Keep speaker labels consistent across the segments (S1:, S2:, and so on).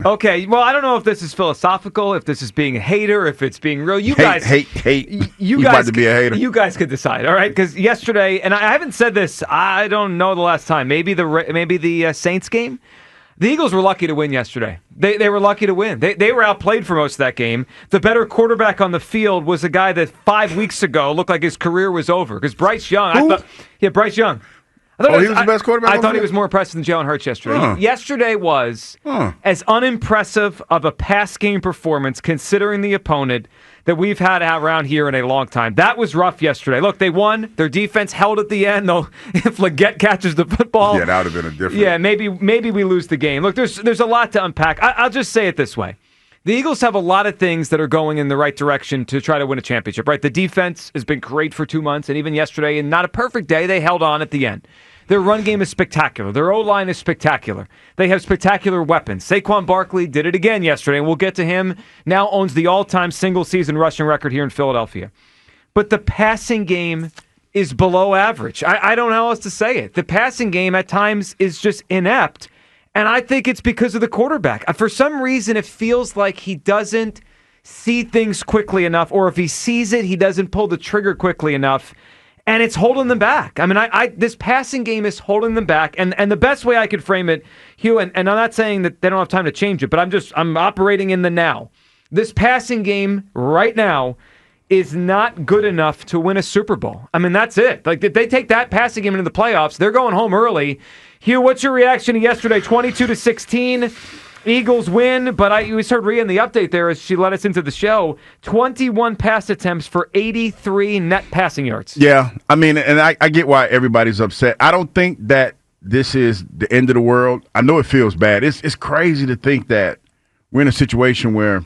S1: Okay, well, I don't know if this is philosophical, if this is being a hater, if it's being real. You guys,
S2: hate.
S1: You
S2: about
S1: guys
S2: to be a hater.
S1: You guys could decide, all right? Because yesterday, and I haven't said this, I don't know the last time. Maybe the Saints game. The Eagles were lucky to win yesterday. They were lucky to win. They were outplayed for most of that game. The better quarterback on the field was a guy that 5 weeks ago looked like his career was over. Because Bryce Young, Bryce Young.
S2: He was the best quarterback?
S1: I thought he was more impressive than Jalen Hurts yesterday. Yesterday was as unimpressive of a pass game performance, considering the opponent, that we've had around here in a long time. That was rough yesterday. Look, they won. Their defense held at the end. Though, if Leggett catches the football,
S2: that would have been a different.
S1: Yeah, maybe we lose the game. Look, there's a lot to unpack. I'll just say it this way. The Eagles have a lot of things that are going in the right direction to try to win a championship, right? The defense has been great for 2 months, and even yesterday, and not a perfect day, they held on at the end. Their run game is spectacular. Their O-line is spectacular. They have spectacular weapons. Saquon Barkley did it again yesterday, and we'll get to him. Now owns the all-time single-season rushing record here in Philadelphia. But the passing game is below average. I don't know how else to say it. The passing game at times is just inept, and I think it's because of the quarterback. For some reason, it feels like he doesn't see things quickly enough, or if he sees it, he doesn't pull the trigger quickly enough. And it's holding them back. I mean, this passing game is holding them back. And the best way I could frame it, Hugh, and I'm not saying that they don't have time to change it, but I'm operating in the now. This passing game right now is not good enough to win a Super Bowl. I mean, that's it. Like, if they take that passing game into the playoffs, they're going home early. Hugh, what's your reaction to yesterday? 22-16. Eagles win, but we heard Rhea in the update there as she led us into the show. 21 pass attempts for 83 net passing yards.
S2: Yeah, I mean, and I get why everybody's upset. I don't think that this is the end of the world. I know it feels bad. It's crazy to think that we're in a situation where,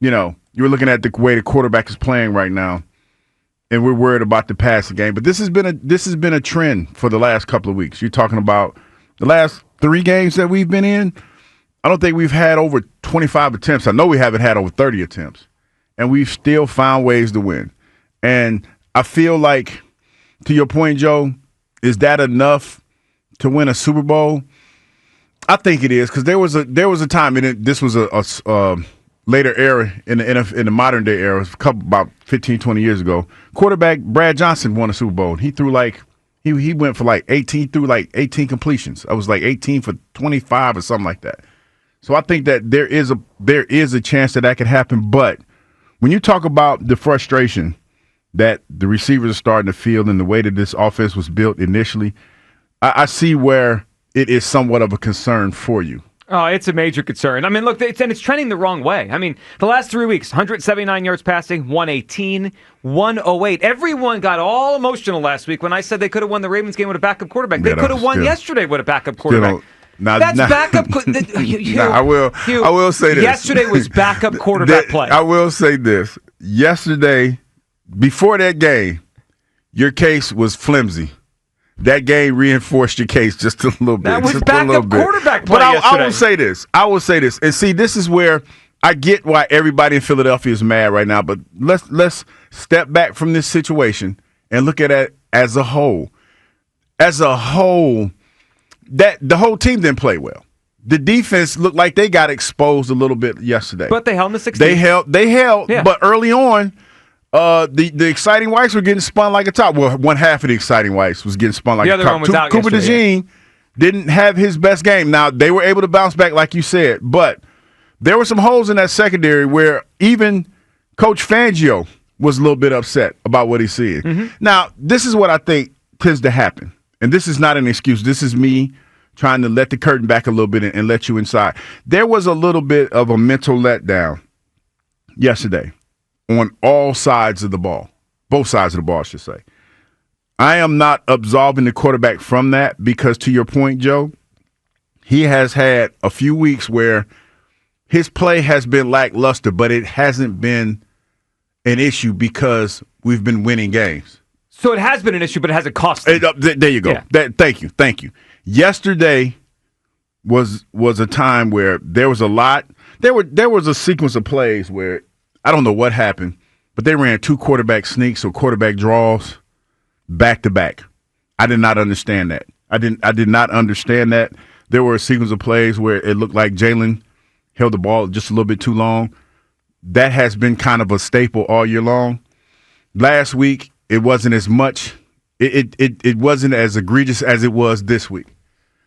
S2: you're looking at the way the quarterback is playing right now, and we're worried about the passing game. But this has been a trend for the last couple of weeks. You're talking about the last 3 games that we've been in. I don't think we've had over 25 attempts. I know we haven't had over 30 attempts, and we've still found ways to win. And I feel like, to your point, Joe, is that enough to win a Super Bowl? I think it is, because there was a time, and this was a later era in the modern day era, about 15, 20 years ago. Quarterback Brad Johnson won a Super Bowl. He threw he went for 18 completions. I was 18 for 25 or something like that. So I think that there is a chance that could happen. But when you talk about the frustration that the receivers are starting to feel and the way that this offense was built initially, I see where it is somewhat of a concern for you.
S1: Oh, it's a major concern. I mean, look, it's trending the wrong way. I mean, the last 3 weeks, 179 yards passing, 118, 108. Everyone got all emotional last week when I said they could have won the Ravens game with a backup quarterback. They could have won yesterday with a backup quarterback. Backup.
S2: I will say this.
S1: Yesterday was backup quarterback play.
S2: I will say this. Yesterday, before that game, your case was flimsy. That game reinforced your case just a little bit.
S1: That was backup quarterback play yesterday.
S2: I will say this. And see, this is where I get why everybody in Philadelphia is mad right now. But let's step back from this situation and look at it as a whole. As a whole, that the whole team didn't play well. The defense looked like they got exposed a little bit yesterday.
S1: But they held in the 16.
S2: They held. Yeah. But early on, the exciting whites were getting spun like a top. Well, one half of the exciting whites was getting spun like a top.
S1: The other one was out
S2: Cooper DeJean didn't have his best game. Now, they were able to bounce back, like you said. But there were some holes in that secondary where even Coach Fangio was a little bit upset about what he's seeing. Mm-hmm. Now, this is what I think tends to happen. And this is not an excuse. This is me trying to let the curtain back a little bit and let you inside. There was a little bit of a mental letdown yesterday on all sides of the ball. Both sides of the ball, I should say. I am not absolving the quarterback from that because, to your point, Joe, he has had a few weeks where his play has been lackluster, but it hasn't been an issue because we've been winning games.
S1: So it has been an issue, but it hasn't cost them.
S2: There you go. Yeah. Thank you. Yesterday was a time where there was a lot. There was a sequence of plays where I don't know what happened, but they ran 2 quarterback sneaks or quarterback draws back to back. I did not understand that. I did not understand that. There were a sequence of plays where it looked like Jalen held the ball just a little bit too long. That has been kind of a staple all year long. Last week, it wasn't as much. It wasn't as egregious as it was this week.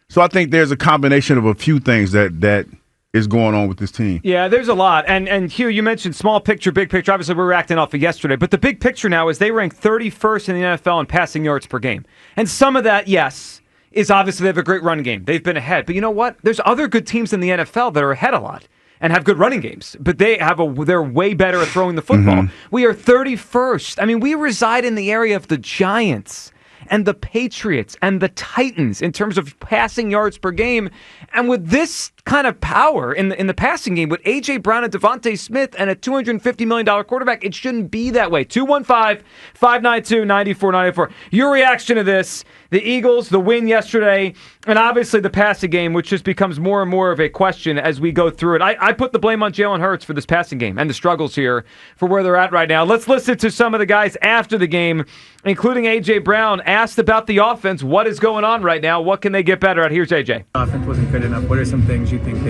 S2: So I think there's a combination of a few things that is going on with this team.
S1: Yeah, there's a lot. And Hugh, you mentioned small picture, big picture. Obviously, we're reacting off of yesterday. But the big picture now is they rank 31st in the NFL in passing yards per game. And some of that, yes, is obviously they have a great run game. They've been ahead. But you know what? There's other good teams in the NFL that are ahead a lot and have good running games. But they're way better at throwing the football. Mm-hmm. We are 31st. I mean, we reside in the area of the Giants and the Patriots and the Titans in terms of passing yards per game. And with this kind of power in the passing game, with A.J. Brown and DeVonta Smith and a $250 million quarterback, it shouldn't be that way. 215-592-9494. Your reaction to this, the Eagles, the win yesterday, and obviously the passing game, which just becomes more and more of a question as we go through it. I put the blame on Jalen Hurts for this passing game and the struggles here for where they're at right now. Let's listen to some of the guys after the game, including A.J. Brown, asked about the offense. What is going on right now? What can they get better at? Here's A.J.
S3: The offense wasn't good enough. What are some things you think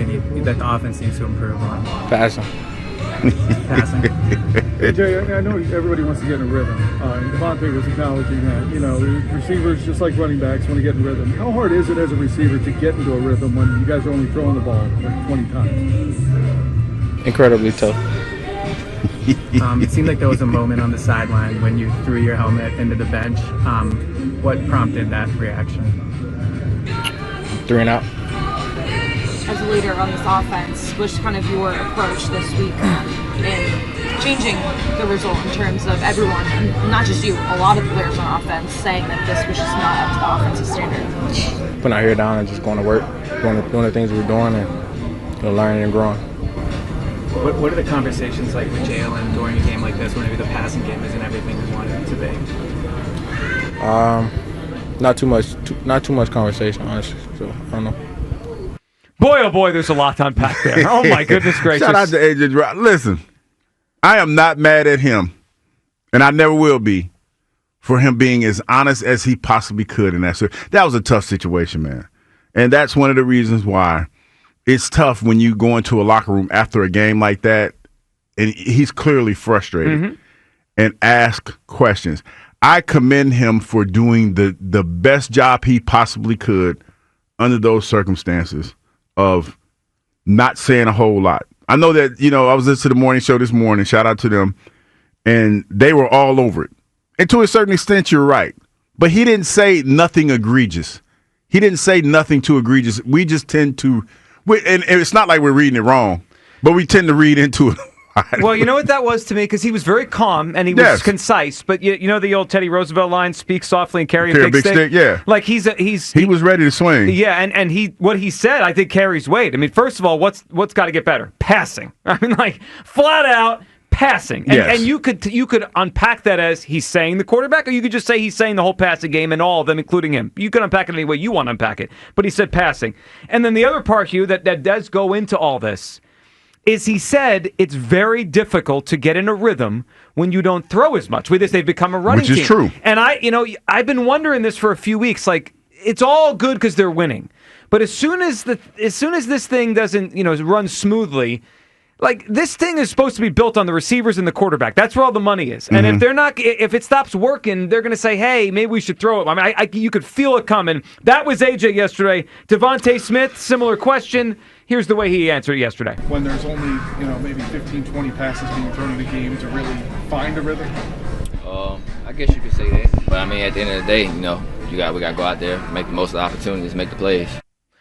S3: that the offense needs to improve on?
S4: Passing.
S5: AJ, I know everybody wants to get in a rhythm. DeVonta was acknowledging that. You know, receivers, just like running backs, want to get in rhythm. How hard is it as a receiver to get into a rhythm when you guys are only throwing the ball like 20 times?
S4: Incredibly tough.
S3: It seemed like there was a moment on the sideline when you threw your helmet into the bench. What prompted that reaction?
S4: 3 and out.
S6: As a leader on this offense, what's kind of your approach this week in changing the result in terms of everyone, not just you, a lot of the players on offense saying that this was just not up to the offensive standard?
S4: Putting our head down and just going to work, doing the things we're doing and learning and growing.
S3: What are the conversations like with Jalen during a game like this when maybe the passing game isn't everything we wanted it to be?
S4: Not too much conversation, honestly. So I don't know.
S1: Boy, oh boy, there's a lot to unpack there. Oh my goodness gracious!
S2: Shout out to AJ Brown. Listen, I am not mad at him, and I never will be, for him being as honest as he possibly could in that. That was a tough situation, man, and that's one of the reasons why it's tough when you go into a locker room after a game like that, and he's clearly frustrated and ask questions. I commend him for doing the best job he possibly could under those circumstances of not saying a whole lot. I know that, I was listening to the morning show this morning, shout out to them, and they were all over it. And to a certain extent, you're right. But he didn't say nothing egregious. He didn't say nothing too egregious. We just tend to, and it's not like we're reading it wrong, but we tend to read into it.
S1: Well, you know what that was to me? Because he was very calm and he was concise. But you know the old Teddy Roosevelt line, speak softly and carry a big stick?
S2: Yeah.
S1: Like he
S2: was ready to swing.
S1: Yeah, and what he said, I think, carries weight. I mean, first of all, what's got to get better? Passing. I mean, like, flat out passing. And, and you could unpack that as he's saying the quarterback, or you could just say he's saying the whole passing game and all of them, including him. You can unpack it any way you want to unpack it. But he said passing. And then the other part, Hugh, that does go into all this is he said it's very difficult to get in a rhythm when you don't throw as much. With this, they've become a running team.
S2: Which is true.
S1: And I've been wondering this for a few weeks. Like, it's all good because they're winning, but as soon as this thing doesn't run smoothly, like, this thing is supposed to be built on the receivers and the quarterback. That's where all the money is. And if it stops working, they're going to say, hey, maybe we should throw it. I mean, you could feel it coming. That was AJ yesterday. DeVonta Smith, similar question. Here's the way he answered yesterday.
S5: When there's only, maybe 15, 20 passes being thrown in the game to really find a rhythm?
S7: I guess you could say that. But, I mean, at the end of the day, we got to go out there, make the most of the opportunities, make the plays.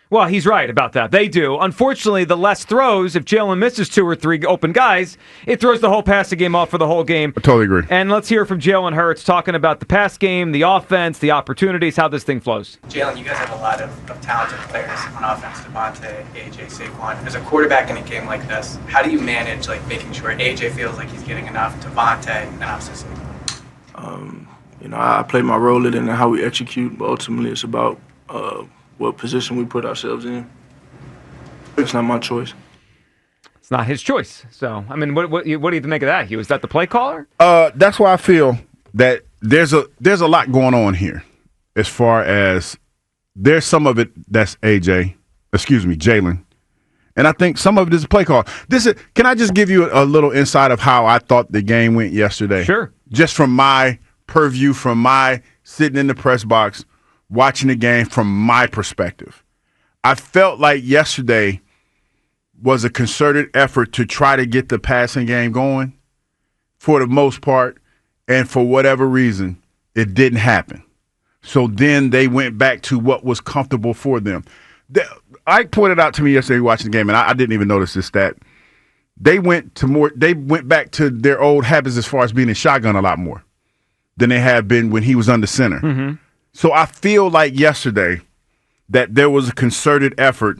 S1: Well, he's right about that. They do. Unfortunately, the less throws, if Jalen misses 2 or 3 open guys, it throws the whole passing game off for the whole game.
S2: I totally agree.
S1: And let's hear from Jalen Hurts talking about the pass game, the offense, the opportunities, how this thing flows.
S8: Jalen, you guys have a lot of talented players on offense, DeVonta, AJ, Saquon. As a quarterback in a game like this, how do you manage making sure AJ feels like he's getting enough, DeVonta, and obviously Saquon?
S9: I play my role in it and how we execute, but ultimately it's about what position we put ourselves in. It's not my choice.
S1: It's not his choice. So, I mean, what do you make of that, Hugh? Is that the play caller?
S2: That's why I feel that there's a lot going on here. As far as there's some of it that's Jalen, And I think some of it is a play call. Can I just give you a little insight of how I thought the game went yesterday?
S1: Sure.
S2: Just from my purview, from my sitting in the press box, watching the game from my perspective. I felt like yesterday was a concerted effort to try to get the passing game going for the most part, and for whatever reason, it didn't happen. So then they went back to what was comfortable for them. Ike pointed out to me yesterday watching the game, and I didn't even notice this stat. They went back to their old habits as far as being in shotgun a lot more than they had been when he was under center. Mm-hmm. So I feel like yesterday that there was a concerted effort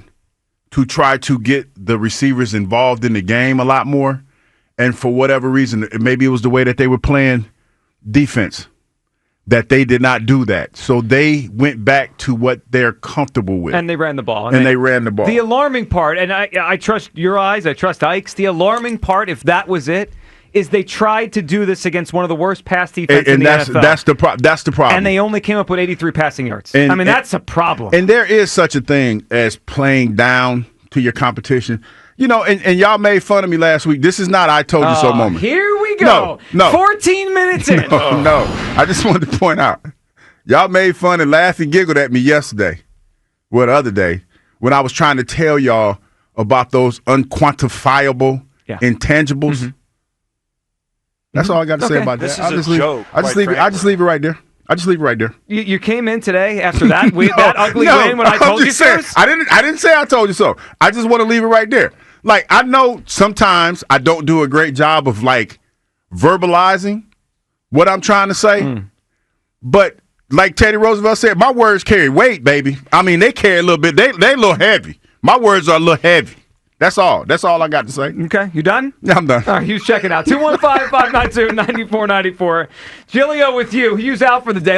S2: to try to get the receivers involved in the game a lot more. And for whatever reason, maybe it was the way that they were playing defense, that they did not do that. So they went back to what they're comfortable with.
S1: And they ran the ball.
S2: And they ran the ball.
S1: The alarming part, and I trust your eyes, I trust Ike's, the alarming part, if that was it, is they tried to do this against one of the worst pass defenses in the NFL.
S2: That's the problem.
S1: And they only came up with 83 passing yards.
S2: And
S1: that's a problem.
S2: And there is such a thing as playing down to your competition. You know, and y'all made fun of me last week. This is not I told you so moment.
S1: Here we go.
S2: No.
S1: 14 minutes in.
S2: No. I just wanted to point out. Y'all made fun and laughed and giggled at me yesterday. Well, the other day, when I was trying to tell y'all about those unquantifiable intangibles. Mm-hmm. That's all I got to say about
S10: this
S2: that.
S10: This is a joke.
S2: I just leave it right there. I just leave it right there.
S1: You came in today after that that ugly win when I told you so?
S2: I didn't say I told you so. I just want to leave it right there. Like, I know sometimes I don't do a great job of, like, verbalizing what I'm trying to say. But like Teddy Roosevelt said, my words carry weight, baby. I mean, they carry a little bit. They a little heavy. My words are a little heavy. That's all. That's all I got to say.
S1: Okay. You done?
S2: Yeah, I'm done.
S1: All right, Hugh's checking out. 215-592-9494. Gilio with you. Hugh's out for the day.